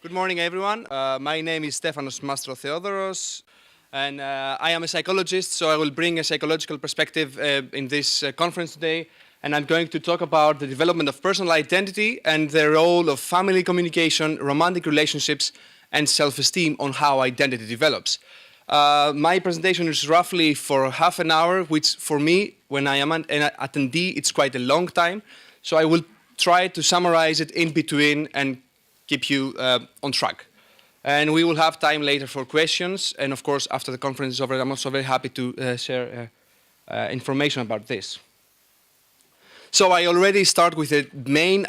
Good morning, everyone. My name is Stefanos Mastrotheodoros, and I am a psychologist, so I will bring a psychological perspective in this conference today, and I'm going to talk about the development of personal identity and the role of family communication, romantic relationships, and self-esteem on how identity develops. My presentation is roughly for half an hour, which for me, when I am an attendee, it's quite a long time, so I will try to summarize it in between and keep you on track. And we will have time later for questions. And of course, after the conference is over, I'm also very happy to share information about this. So I already start with the main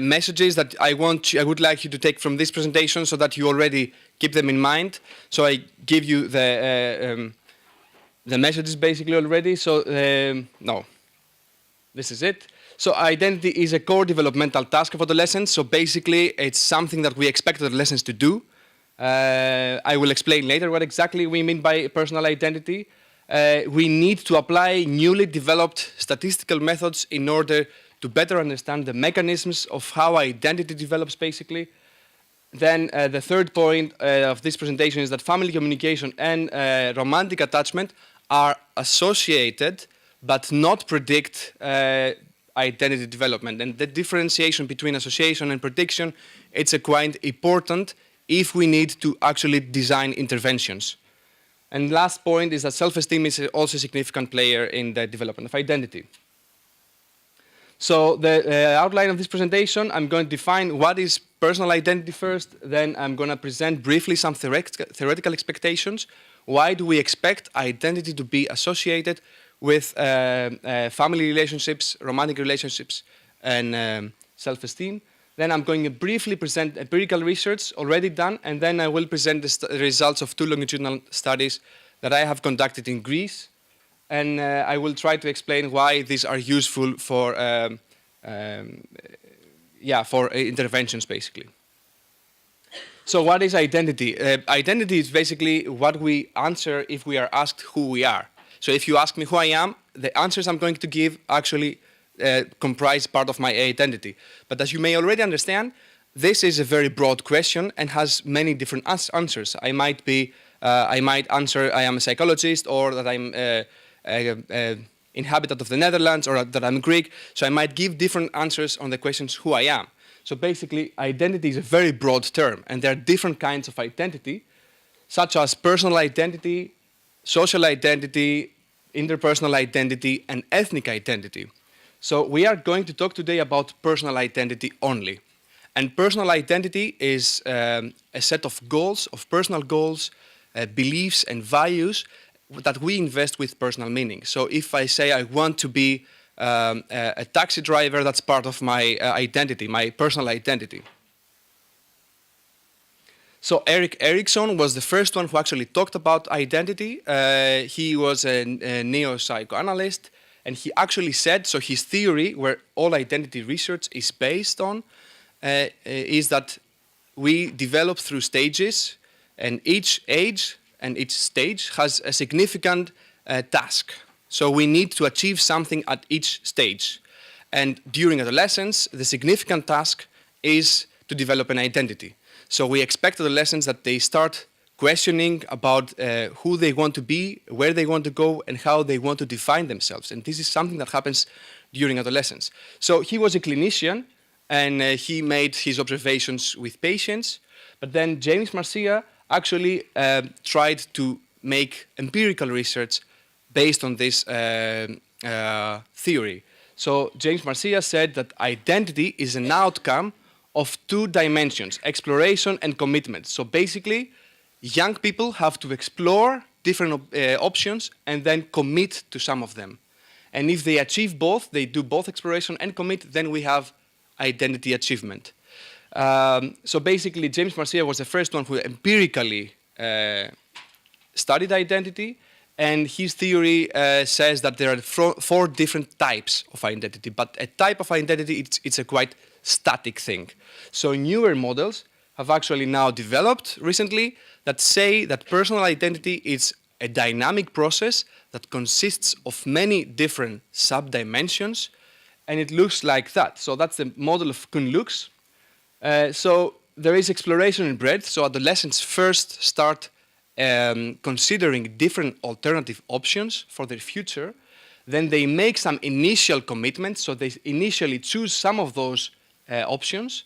messages that I would like you to take from this presentation so that you already keep them in mind. So I give you the messages basically already. So no, this is it. So identity is a core developmental task of adolescents. So basically, it's something that we expect adolescents to do. I will explain later what exactly we mean by personal identity. We need to apply newly developed statistical methods in order to better understand the mechanisms of how identity develops, basically. Then the third point of this presentation is that family communication and romantic attachment are associated but not predict identity development. And the differentiation between association and prediction, it's quite important if we need to actually design interventions. And last point is that self-esteem is also a significant player in the development of identity. So the outline of this presentation, I'm going to define what is personal identity first, then I'm going to present briefly some theoretical expectations. Why do we expect identity to be associated with family relationships, romantic relationships, and self-esteem. Then I'm going to briefly present empirical research already done, and then I will present the results of 2 longitudinal studies that I have conducted in Greece. And I will try to explain why these are useful for interventions, basically. So what is identity? Identity is basically what we answer if we are asked who we are. So if you ask me who I am, the answers I'm going to give actually comprise part of my identity. But as you may already understand, this is a very broad question and has many different answers. I might answer I am a psychologist, or that I'm inhabitant of the Netherlands, or that I'm Greek. So I might give different answers on the questions who I am. So basically, identity is a very broad term, and there are different kinds of identity, such as personal identity, social identity, interpersonal identity, and ethnic identity. So we are going to talk today about personal identity only. And personal identity is a set of goals, of personal goals, beliefs, and values that we invest with personal meaning. So if I say I want to be a taxi driver, that's part of my identity, my personal identity. So Erik Erikson was the first one who actually talked about identity. He was a neo-psychoanalyst, and he actually said, so his theory, where all identity research is based on, is that we develop through stages, and each age and each stage has a significant task. So we need to achieve something at each stage. And during adolescence, the significant task is to develop an identity. So we expect adolescents that they start questioning about who they want to be, where they want to go, and how they want to define themselves. And this is something that happens during adolescence. So he was a clinician, and he made his observations with patients. But then James Marcia actually tried to make empirical research based on this theory. So James Marcia said that identity is an outcome of 2 dimensions, exploration and commitment. So basically, young people have to explore different options and then commit to some of them. And if they achieve both, they do both exploration and commit, then we have identity achievement. So basically, James Marcia was the first one who empirically studied identity, and his theory says that there are 4 different types of identity, but a type of identity, it's a quite static thing. So newer models have actually now developed recently that say that personal identity is a dynamic process that consists of many different sub-dimensions, and it looks like that. So that's the model of Kuhn-Lux. So there is exploration in breadth, so adolescents first start considering different alternative options for their future. Then they make some initial commitments, so they initially choose some of those options,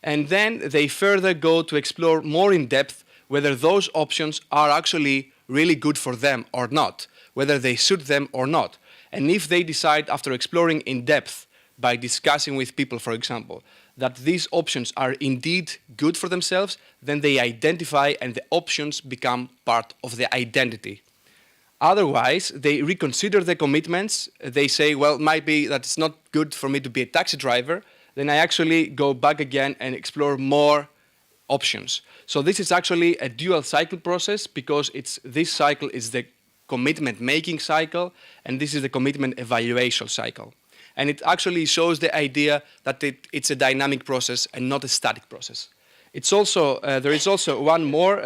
and then they further go to explore more in depth whether those options are actually really good for them or not, whether they suit them or not. And if they decide after exploring in depth by discussing with people, for example, that these options are indeed good for themselves, then they identify and the options become part of their identity. Otherwise, they reconsider their commitments. They say, well, might be that it's not good for me to be a taxi driver. Then I actually go back again and explore more options. So this is actually a dual cycle process, because this cycle is the commitment making cycle, and this is the commitment evaluation cycle. And it actually shows the idea that it's a dynamic process and not a static process. It's also, there is also one more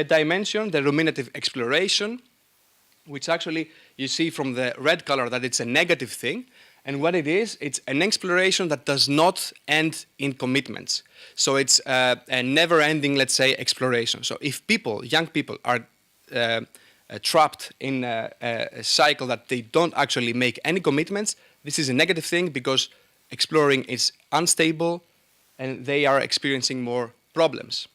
dimension, the ruminative exploration, which actually you see from the red color that it's a negative thing. And what it is, it's an exploration that does not end in commitments. So it's a never-ending, let's say, exploration. So if people, young people, are trapped in a cycle that they don't actually make any commitments, this is a negative thing, because exploring is unstable and they are experiencing more problems.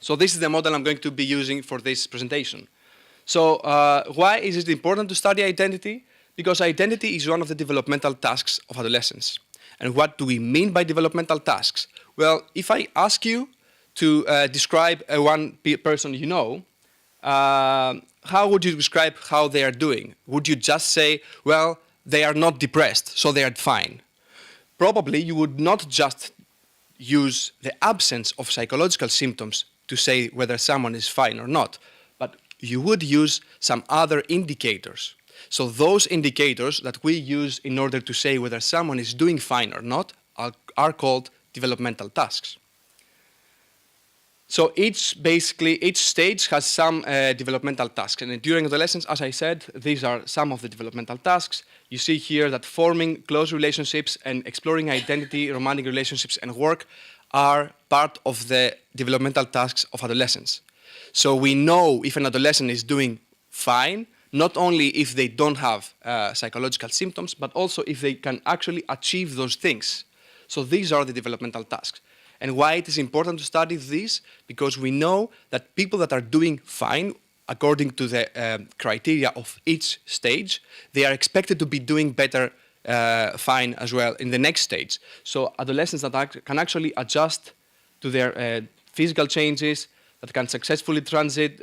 So this is the model I'm going to be using for this presentation. So why is it important to study identity? Because identity is one of the developmental tasks of adolescents. And what do we mean by developmental tasks? Well, if I ask you to describe one person you know, how would you describe how they are doing? Would you just say, well, they are not depressed, so they are fine? Probably you would not just use the absence of psychological symptoms to say whether someone is fine or not, but you would use some other indicators. So those indicators that we use in order to say whether someone is doing fine or not are called developmental tasks. So each stage has some developmental tasks. And during adolescence, as I said, these are some of the developmental tasks. You see here that forming close relationships and exploring identity, romantic relationships, and work are part of the developmental tasks of adolescence. So we know if an adolescent is doing fine, not only if they don't have psychological symptoms, but also if they can actually achieve those things. So these are the developmental tasks. And why it is important to study this? Because we know that people that are doing fine, according to the criteria of each stage, they are expected to be doing better fine as well in the next stage. So adolescents that can actually adjust to their physical changes, that can successfully transit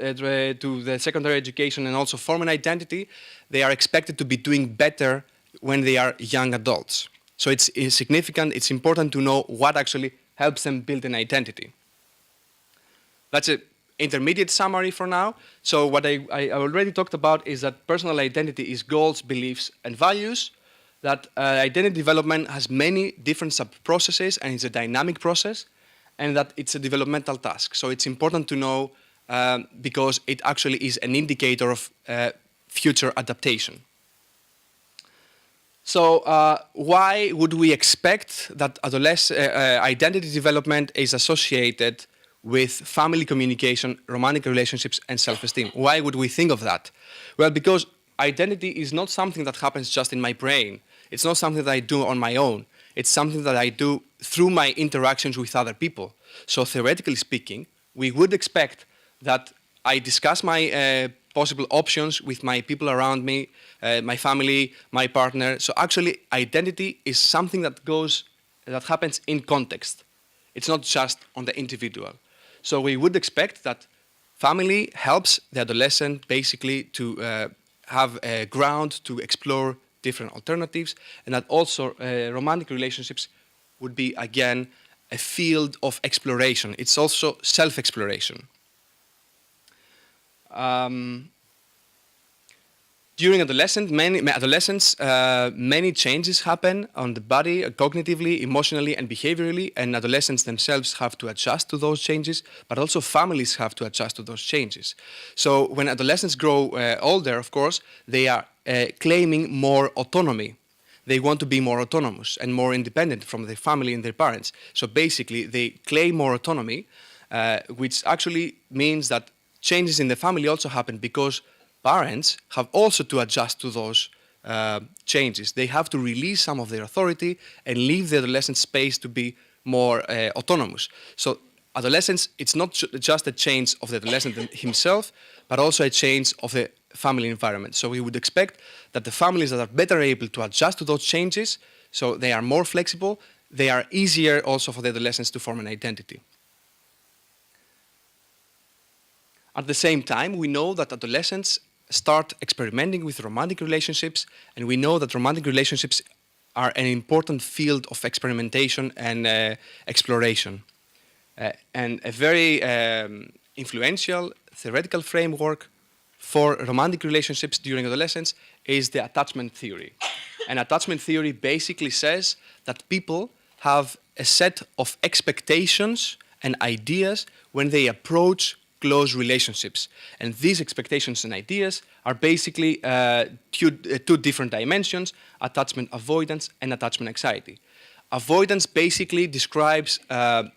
to the secondary education and also form an identity, they are expected to be doing better when they are young adults. So it's significant, it's important to know what actually helps them build an identity. That's an intermediate summary for now. So what I already talked about is that personal identity is goals, beliefs, and values, that identity development has many different sub-processes and it's a dynamic process, and that it's a developmental task. So it's important to know because it actually is an indicator of future adaptation. So why would we expect that identity development is associated with family communication, romantic relationships, and self-esteem? Why would we think of that? Well, because identity is not something that happens just in my brain. It's not something that I do on my own. It's something that I do through my interactions with other people. So theoretically speaking, we would expect that I discuss my possible options with my people around me, my family, my partner. So actually, identity is something that happens in context. It's not just on the individual. So we would expect that family helps the adolescent basically to have a ground to explore different alternatives, and that also romantic relationships would be, again, a field of exploration. It's also self-exploration. During adolescence, many changes happen on the body, cognitively, emotionally, and behaviorally, and adolescents themselves have to adjust to those changes, but also families have to adjust to those changes. So when adolescents grow older, of course, they are claiming more autonomy. they want to be more autonomous and more independent from their family and their parents. So basically, they claim more autonomy, which actually means that changes in the family also happen because parents have also to adjust to those changes. They have to release some of their authority and leave the adolescent space to be more autonomous. So adolescence, it's not just a change of the adolescent himself, but also a change of the family environment. So we would expect that the families that are better able to adjust to those changes, so they are more flexible, they are easier also for the adolescents to form an identity. At the same time, we know that adolescents start experimenting with romantic relationships, and we know that romantic relationships are an important field of experimentation and exploration. And a very influential theoretical framework for romantic relationships during adolescence is the attachment theory. And attachment theory basically says that people have a set of expectations and ideas when they approach close relationships. And these expectations and ideas are basically two different dimensions: attachment avoidance and attachment anxiety. Avoidance basically describes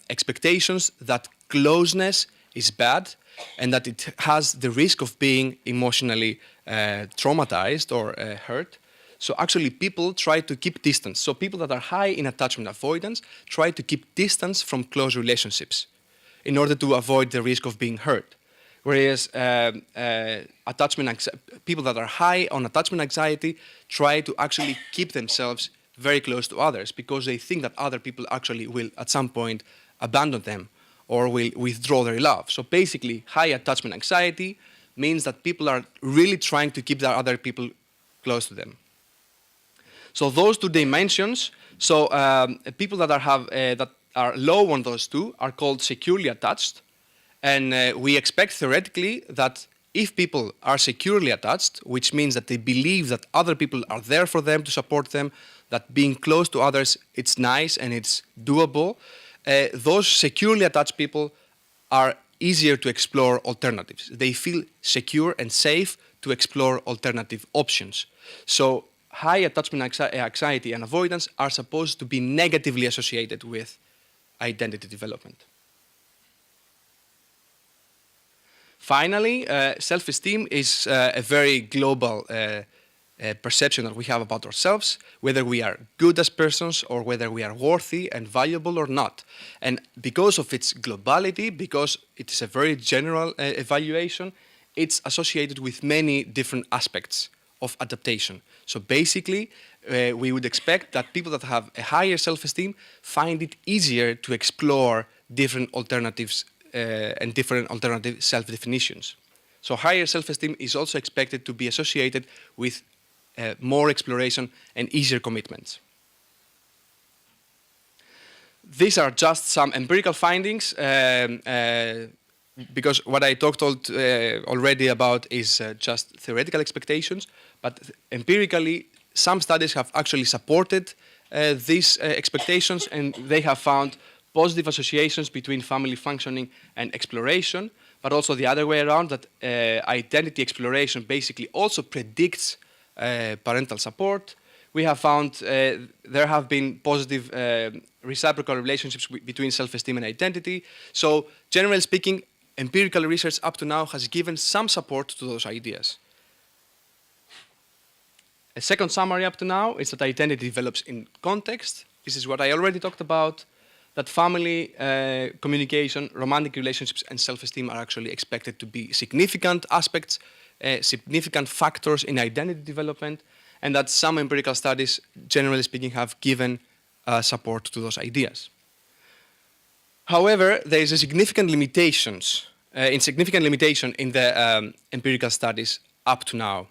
expectations that closeness is bad and that it has the risk of being emotionally traumatized or hurt. So actually people try to keep distance. So people that are high in attachment avoidance try to keep distance from close relationships in order to avoid the risk of being hurt. Whereas people that are high on attachment anxiety try to actually keep themselves very close to others because they think that other people actually will at some point abandon them or will withdraw their love. So basically, high attachment anxiety means that people are really trying to keep the other people close to them. So those two dimensions, so people that are low on those two are called securely attached. And we expect theoretically that if people are securely attached, which means that they believe that other people are there for them to support them, that being close to others, it's nice and it's doable, those securely attached people are easier to explore alternatives. They feel secure and safe to explore alternative options. So high attachment anxiety and avoidance are supposed to be negatively associated with identity development. Finally, self-esteem is a very global perception that we have about ourselves, whether we are good as persons or whether we are worthy and valuable or not. And because of its globality, because it is a very general evaluation, it's associated with many different aspects of adaptation. So basically, we would expect that people that have a higher self-esteem find it easier to explore different alternatives and different alternative self-definitions. So higher self-esteem is also expected to be associated with more exploration and easier commitments. These are just some empirical findings because what I talked already about is just theoretical expectations, but empirically some studies have actually supported these expectations, and they have found positive associations between family functioning and exploration, but also the other way around, that identity exploration basically also predicts parental support. We have found there have been positive reciprocal relationships between self-esteem and identity. So generally speaking, empirical research up to now has given some support to those ideas. A second summary up to now is that identity develops in context. This is what I already talked about, that family, communication, romantic relationships, and self-esteem are actually expected to be significant aspects, significant factors in identity development, and that some empirical studies, generally speaking, have given support to those ideas. However, there is a significant limitation in the empirical studies up to now.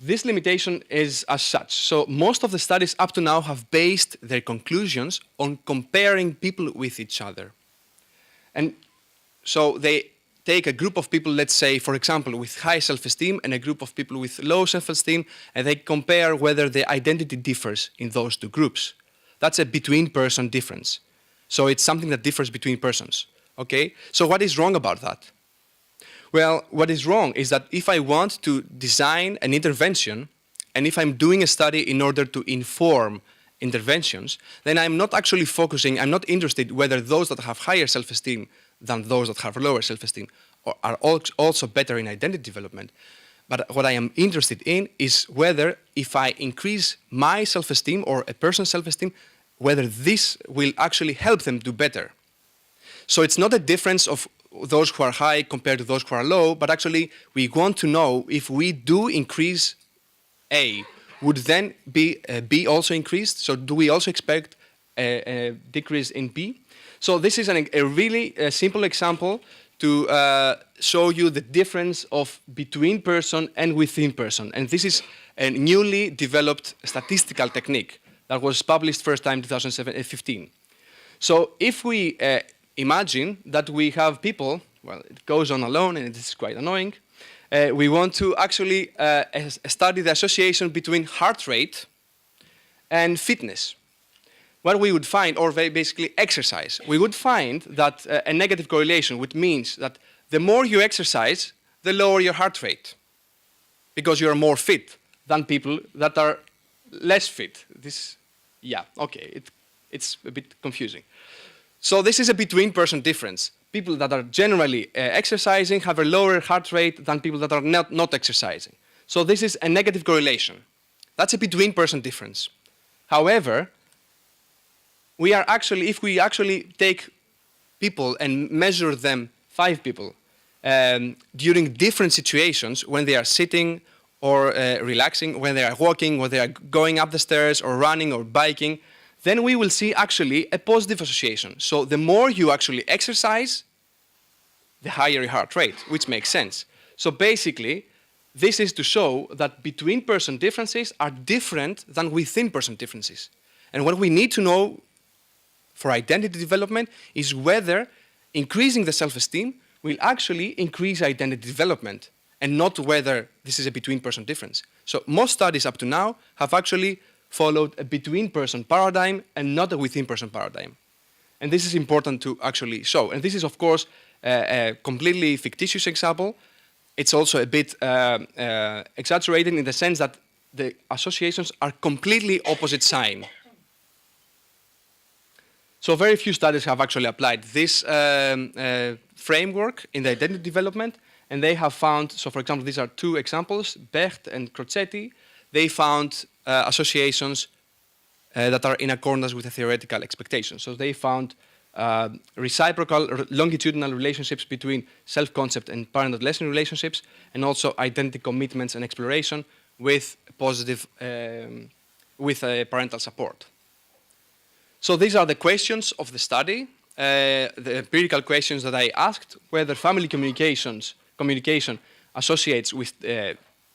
This limitation is as such. So most of the studies up to now have based their conclusions on comparing people with each other. And so they take a group of people, let's say, for example, with high self-esteem and a group of people with low self-esteem, and they compare whether the identity differs in those two groups. That's a between-person difference. So it's something that differs between persons. Okay? So what is wrong about that? Well, what is wrong is that if I want to design an intervention and if I'm doing a study in order to inform interventions, then I'm not actually focusing, I'm not interested whether those that have higher self-esteem than those that have lower self-esteem are also better in identity development. But what I am interested in is whether if I increase my self-esteem or a person's self-esteem, whether this will actually help them do better. So it's not a difference of those who are high compared to those who are low, but actually we want to know if we do increase A, would then B also increased? So do we also expect a decrease in B? So this is a really simple example to show you the difference of between person and within person. And this is a newly developed statistical technique that was published first time in 2015. So if we imagine that we have people, well, it goes on alone and it is quite annoying. We want to actually study the association between heart rate and fitness. What we would find, or basically exercise, we would find that a negative correlation, which means that the more you exercise, the lower your heart rate, because you're more fit than people that are less fit. This, yeah, okay, it's a bit confusing. So this is a between-person difference. People that are generally exercising have a lower heart rate than people that are not exercising. So this is a negative correlation. That's a between-person difference. However, we are actually, if we actually take people and measure them, 5 people, during different situations, when they are sitting or relaxing, when they are walking, when they are going up the stairs or running or biking, then we will see actually a positive association. So the more you actually exercise, the higher your heart rate, which makes sense. So basically, this is to show that between-person differences are different than within-person differences. And what we need to know for identity development is whether increasing the self-esteem will actually increase identity development, and not whether this is a between-person difference. So most studies up to now have actually followed a between-person paradigm and not a within-person paradigm. And this is important to actually show. And this is, of course, a completely fictitious example. It's also a bit exaggerated in the sense that the associations are completely opposite sign. So very few studies have actually applied this framework in the identity development, and they have found, so for example, these are 2 examples, Becht and Crocetti. They found associations that are in accordance with the theoretical expectations. So they found reciprocal longitudinal relationships between self-concept and parent-adolescent relationships, and also identity commitments and exploration with positive, with parental support. So these are the questions of the study, the empirical questions that I asked, whether family communication associates with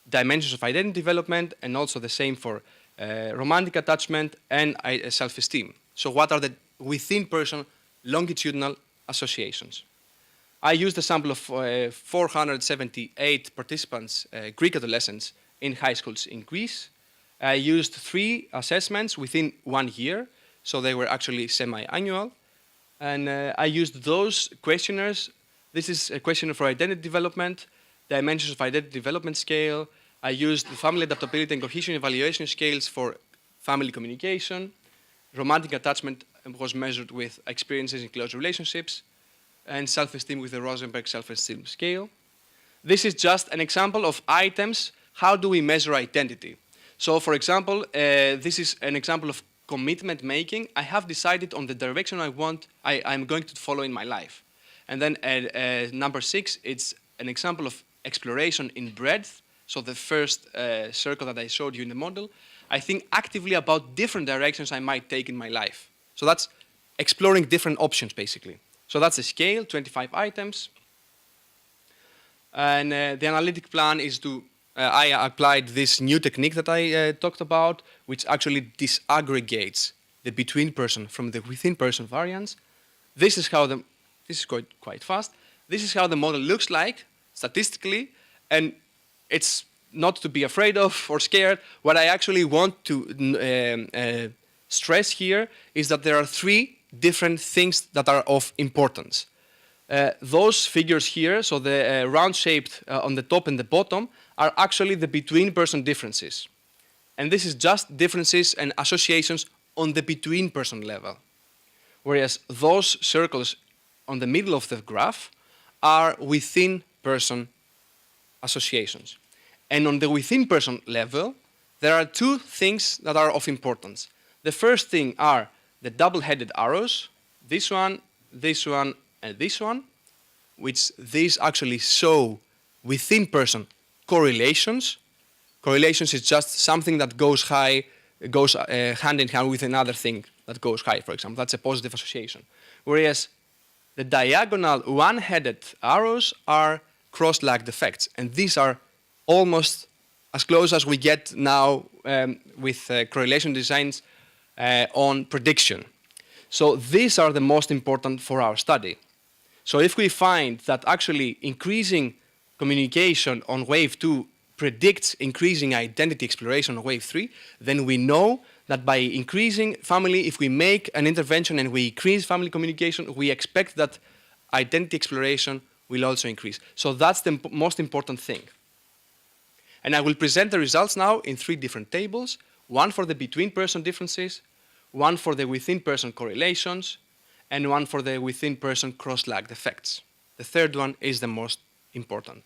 dimensions of identity development, and also the same for romantic attachment and self-esteem. So what are the within-person longitudinal associations? I used a sample of 478 participants, Greek adolescents, in high schools in Greece. I used 3 assessments within 1 year, so they were actually semi-annual. And I used those questionnaires. This is a questionnaire for identity development, dimensions of identity development scale. I used the family adaptability and cohesion evaluation scales for family communication. Romantic attachment was measured with experiences in close relationships, and self-esteem with the Rosenberg self-esteem scale. This is just an example of items. How do we measure identity? So for example, this is an example of commitment making. I have decided on the direction I'm going to follow in my life. And then number 6, it's an example of exploration in breadth. So the first circle that I showed you in the model, I think actively about different directions I might take in my life. So that's exploring different options, basically. So that's the scale, 25 items. And the analytic plan is to, I applied this new technique that I talked about, which actually disaggregates the between-person from the within-person variance. This is how this is quite fast. This is how the model looks like, statistically, and it's not to be afraid of or scared. What I actually want to stress here is that there are 3 different things that are of importance. Those figures here, so the round-shaped on the top and the bottom, are actually the between-person differences. And this is just differences and associations on the between person level. Whereas those circles on the middle of the graph are within person associations. And on the within person level, there are two things that are of importance. The first thing are the double-headed arrows, this one, and this one, which these actually show within person correlations. Correlations is just something that goes hand in hand with another thing that goes high, for example. That's a positive association. Whereas the diagonal one-headed arrows are cross-lagged effects. And these are almost as close as we get now with correlation designs on prediction. So these are the most important for our study. So if we find that actually increasing communication on wave 2 predicts increasing identity exploration on wave 3, then we know that by increasing family, if we make an intervention and we increase family communication, we expect that identity exploration will also increase. So that's the most important thing. And I will present the results now in 3 different tables, one for the between-person differences, one for the within-person correlations, and one for the within-person cross-lagged effects. The third one is the most important.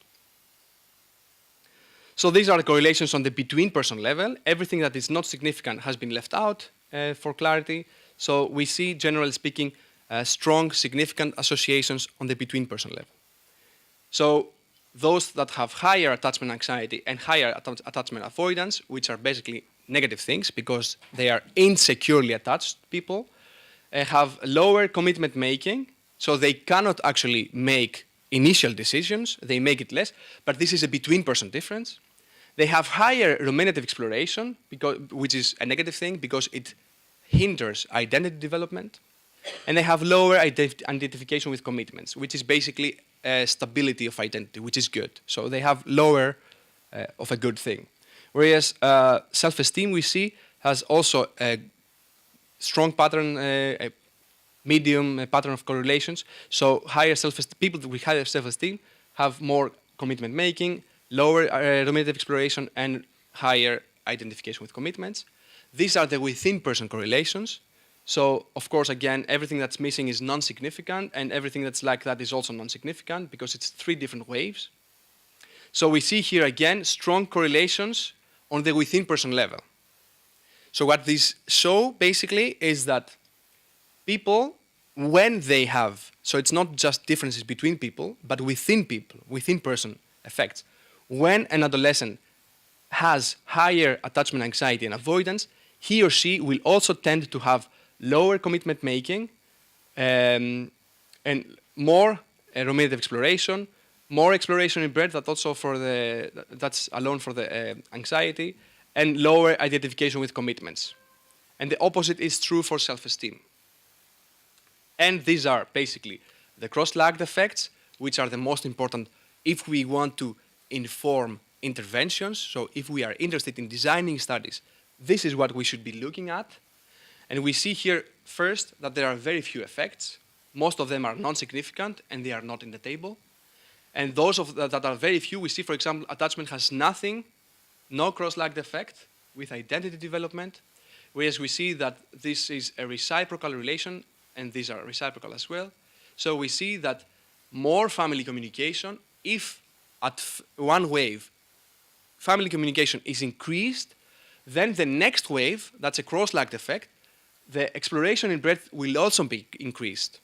So these are the correlations on the between-person level. Everything that is not significant has been left out for clarity. So we see, generally speaking, strong, significant associations on the between-person level. So those that have higher attachment anxiety and higher attachment avoidance, which are basically negative things because they are insecurely attached people, have lower commitment making, so they cannot actually make initial decisions, they make it less, but this is a between-person difference. They have higher ruminative exploration, which is a negative thing because it hinders identity development. And they have lower identification with commitments, which is basically stability of identity, which is good. So they have lower of a good thing. Whereas self-esteem, we see, has also a strong pattern, a medium pattern of correlations. So higher people with higher self-esteem have more commitment making, lower ruminative exploration, and higher identification with commitments. These are the within-person correlations. So, of course, again, everything that's missing is non-significant, and everything that's like that is also non-significant because it's 3 different waves. So we see here, again, strong correlations on the within-person level. So what these show, basically, is that people, when they have, so it's not just differences between people, but within people, within-person effects. When an adolescent has higher attachment anxiety and avoidance, he or she will also tend to have lower commitment making and more ruminative exploration, more exploration in breadth, that's alone for the anxiety, and lower identification with commitments. And the opposite is true for self-esteem. And these are basically the cross-lagged effects, which are the most important if we want to inform interventions. So if we are interested in designing studies, this is what we should be looking at. And we see here first that there are very few effects. Most of them are non-significant and they are not in the table. And those that are very few, we see, for example, attachment has nothing, no cross-lagged effect with identity development, whereas we see that this is a reciprocal relation and these are reciprocal as well. So we see that more family communication, if at one wave family communication is increased, then the next wave, that's a cross-lagged effect, the exploration in breadth will also be increased.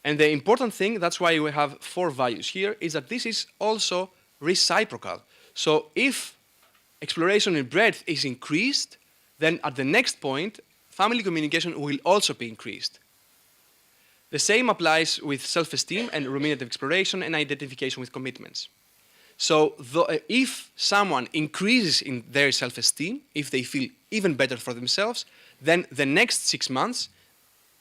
And the important thing, that's why we have 4 values here, is that this is also reciprocal. So if exploration in breadth is increased, then at the next point, family communication will also be increased. The same applies with self-esteem and ruminative exploration and identification with commitments. So if someone increases in their self-esteem, if they feel even better for themselves, then the next 6 months,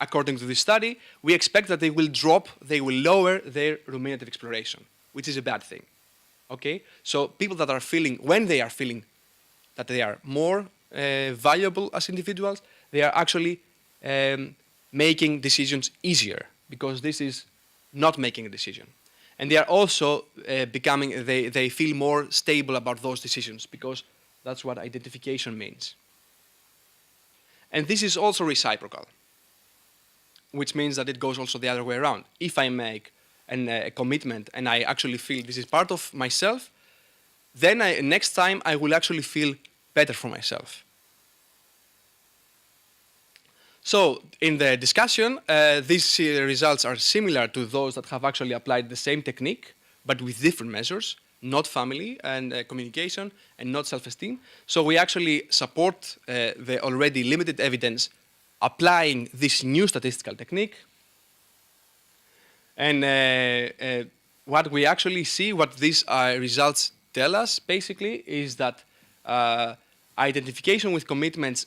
according to this study, we expect that they will lower their ruminative exploration, which is a bad thing. Okay? So people that are feeling, when they are feeling that they are more valuable as individuals, they are actually making decisions easier, because this is not making a decision. And they are also they feel more stable about those decisions, because That's what identification means. And this is also reciprocal, which means that it goes also the other way around. If I make a commitment and I actually feel this is part of myself, then next time I will actually feel better for myself. So in the discussion, these results are similar to those that have actually applied the same technique, but with different measures, not family and communication, and not self-esteem. So we actually support the already limited evidence applying this new statistical technique. And what we actually see, what these results tell us, basically, is that identification with commitments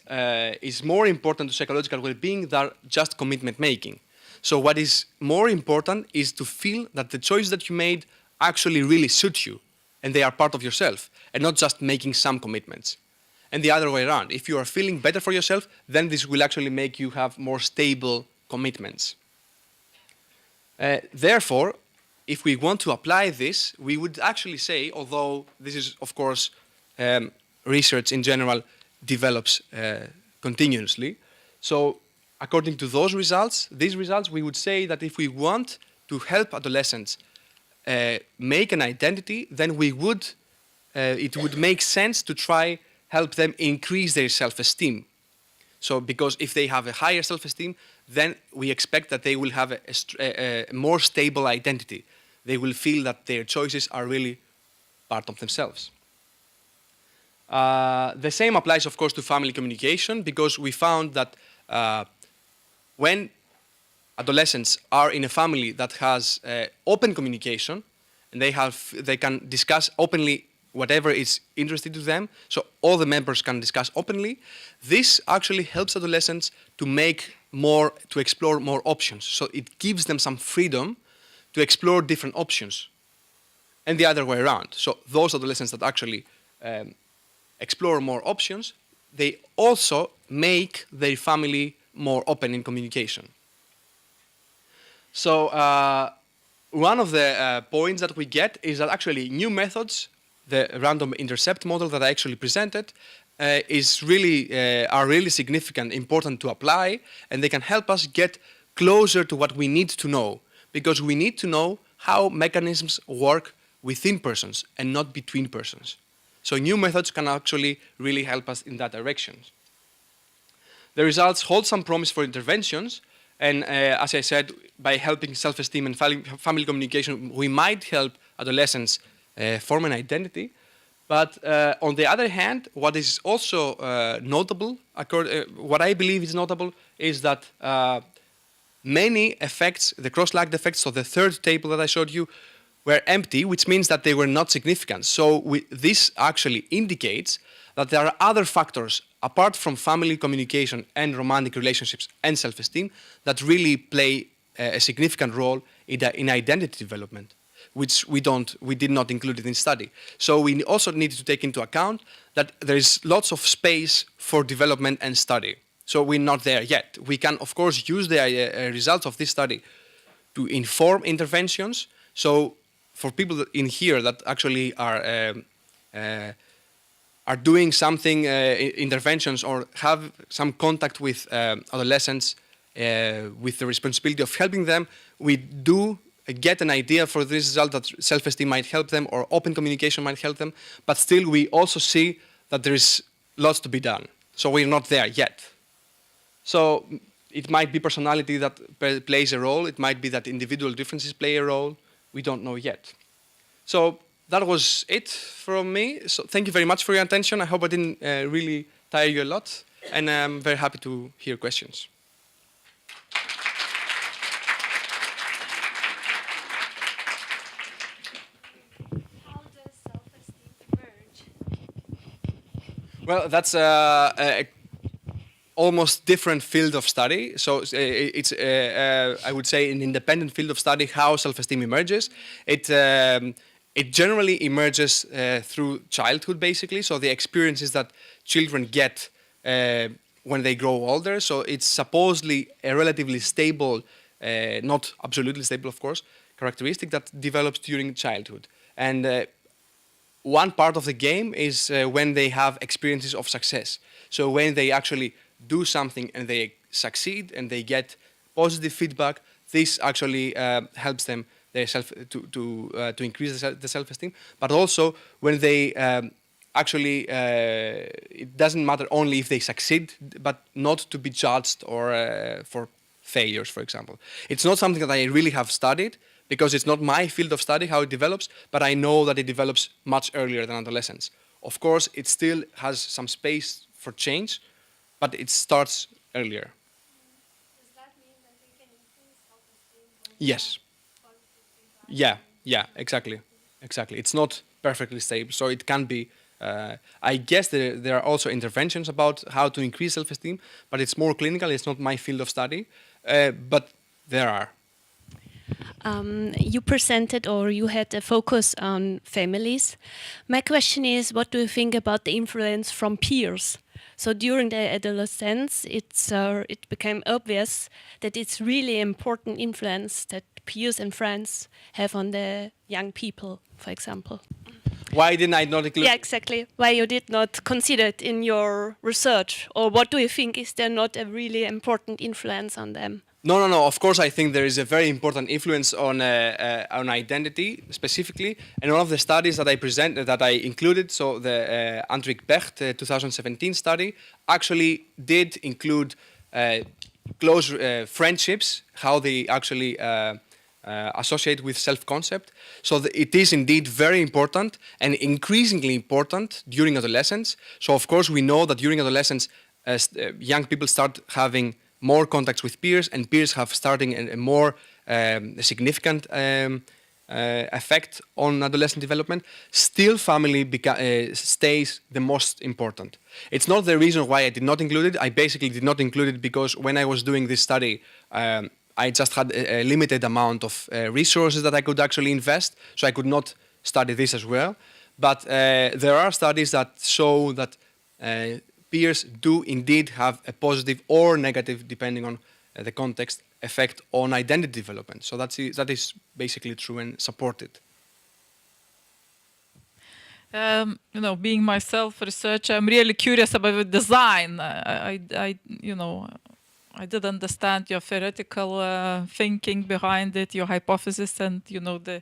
is more important to psychological well-being than just commitment making. So what is more important is to feel that the choices that you made actually really suit you, and they are part of yourself, and not just making some commitments. And the other way around. If you are feeling better for yourself, then this will actually make you have more stable commitments. Therefore, if we want to apply this, we would actually say, although this is, of course, research in general develops continuously. So according to these results, we would say that if we want to help adolescents make an identity, then it would make sense to try help them increase their self-esteem. So because if they have a higher self-esteem, then we expect that they will have a more stable identity. They will feel that their choices are really part of themselves. The same applies, of course, to family communication, because we found that when adolescents are in a family that has open communication, and they can discuss openly whatever is interesting to them, so all the members can discuss openly, this actually helps adolescents to explore more options. So it gives them some freedom to explore different options, and the other way around. So those adolescents that actually explore more options, they also make their family more open in communication. So one of the points that we get is that actually new methods, the random intercept model that I actually presented, are really significant, important to apply, and they can help us get closer to what we need to know, because we need to know how mechanisms work within persons and not between persons. So new methods can actually really help us in that direction. The results hold some promise for interventions, and as I said, by helping self-esteem and family communication, we might help adolescents form an identity. But on the other hand, what is also notable, what I believe is notable, is that many effects, the cross-lagged effects, so the third table that I showed you, were empty, which means that they were not significant. So this actually indicates that there are other factors apart from family communication and romantic relationships and self-esteem that really play a significant role in identity development, which we did not include in this study. So we also need to take into account that there is lots of space for development and study. So we're not there yet. We can, of course, use the results of this study to inform interventions. So for people in here that actually are doing something, interventions, or have some contact with adolescents with the responsibility of helping them, we do get an idea for this result that self-esteem might help them or open communication might help them, but still we also see that there is lots to be done. So we're not there yet. So it might be personality that plays a role, it might be that individual differences play a role, we don't know yet. So that was it from me. So thank you very much for your attention. I hope I didn't really tire you a lot, and I'm very happy to hear questions. How does self-esteem emerge? Well, that's a almost different field of study. So it's, I would say, an independent field of study how self-esteem emerges. It generally emerges through childhood, basically. So the experiences that children get when they grow older. So it's supposedly a relatively stable, not absolutely stable, of course, characteristic that develops during childhood. And one part of the game is when they have experiences of success. So when they actually do something and they succeed and they get positive feedback, this actually helps them their to increase the self-esteem. But also when they actually, it doesn't matter only if they succeed, but not to be judged or for failures, for example. It's not something that I really have studied, because it's not my field of study how it develops, but I know that it develops much earlier than adolescence. Of course, it still has some space for change, but it starts earlier. Does that mean that we can increase self-esteem? Yes. Yeah, exactly. It's not perfectly stable, so it can be. I guess there are also interventions about how to increase self-esteem, but it's more clinical. It's not my field of study, but there are. You presented, or you had a focus on families. My question is, what do you think about the influence from peers? So during the adolescence, it became obvious that it's really important influence that peers and friends have on the young people, for example. Why didn't I not include? Yeah, exactly. Why you did not consider it in your research, or what do you think, is there not a really important influence on them? No. Of course, I think there is a very important influence on identity specifically. And one of the studies that I included, so the Andrik Becht 2017 study, actually did include close friendships, how they actually associate with self-concept. So it is indeed very important and increasingly important during adolescence. So of course, we know that during adolescence, young people start having more contacts with peers, and peers have starting a more significant effect on adolescent development. Still, family stays the most important. It's not the reason why I did not include it. I basically did not include it because when I was doing this study, I just had a limited amount of resources that I could actually invest, so I could not study this as well. But there are studies that show that peers do indeed have a positive or negative, depending on the context, effect on identity development. So that is basically true and supported. Being myself a researcher, I'm really curious about the design. I did understand your theoretical thinking behind it, your hypothesis, and the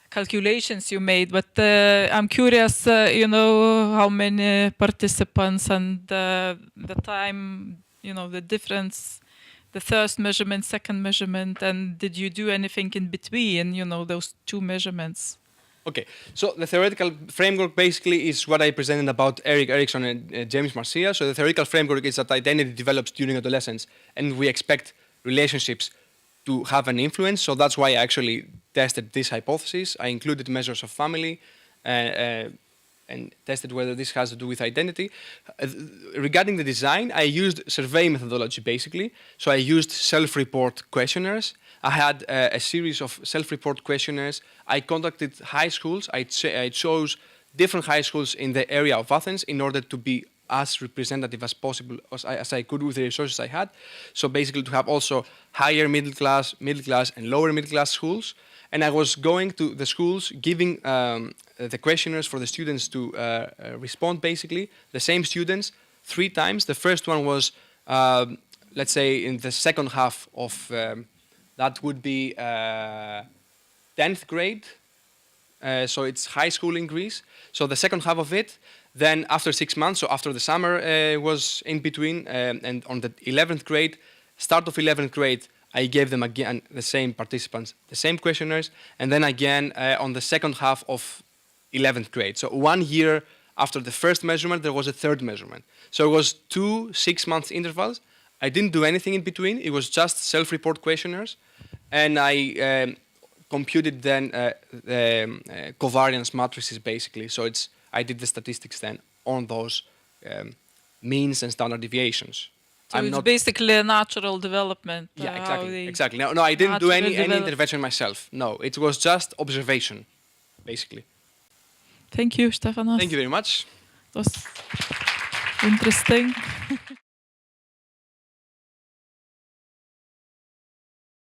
calculations you made, but I'm curious, how many participants and the time, the difference, the first measurement, second measurement, and did you do anything in between, those two measurements? Okay, so the theoretical framework basically is what I presented about Erik Erikson and James Marcia. So the theoretical framework is that identity develops during adolescence, and we expect relationships to have an influence. So that's why I actually tested this hypothesis. I included measures of family and tested whether this has to do with identity. Regarding the design, I used survey methodology basically. So I used self-report questionnaires. I had a series of self-report questionnaires. I contacted high schools. I chose different high schools in the area of Athens in order to be as representative as possible as I could with the resources I had. So basically to have also higher middle class, and lower middle class schools. And I was going to the schools, giving the questionnaires for the students to respond basically, the same students 3 times. The first one was, let's say, in the second half of, that would be 10th grade. So it's high school in Greece. So the second half of it, then after 6 months, so after the summer was in between, and on the 11th grade, start of 11th grade, I gave them again, the same participants, the same questionnaires, and then again on the second half of 11th grade. So 1 year after the first measurement, there was a third measurement. So it was 2 6-month intervals. I didn't do anything in between. It was just self-report questionnaires, and I computed then the covariance matrices basically. So I did the statistics then on those means and standard deviations. So it's basically a natural development. Yeah, exactly. No, I didn't do any intervention myself. No, it was just observation, basically. Thank you, Stefanos. Thank you very much. It was interesting.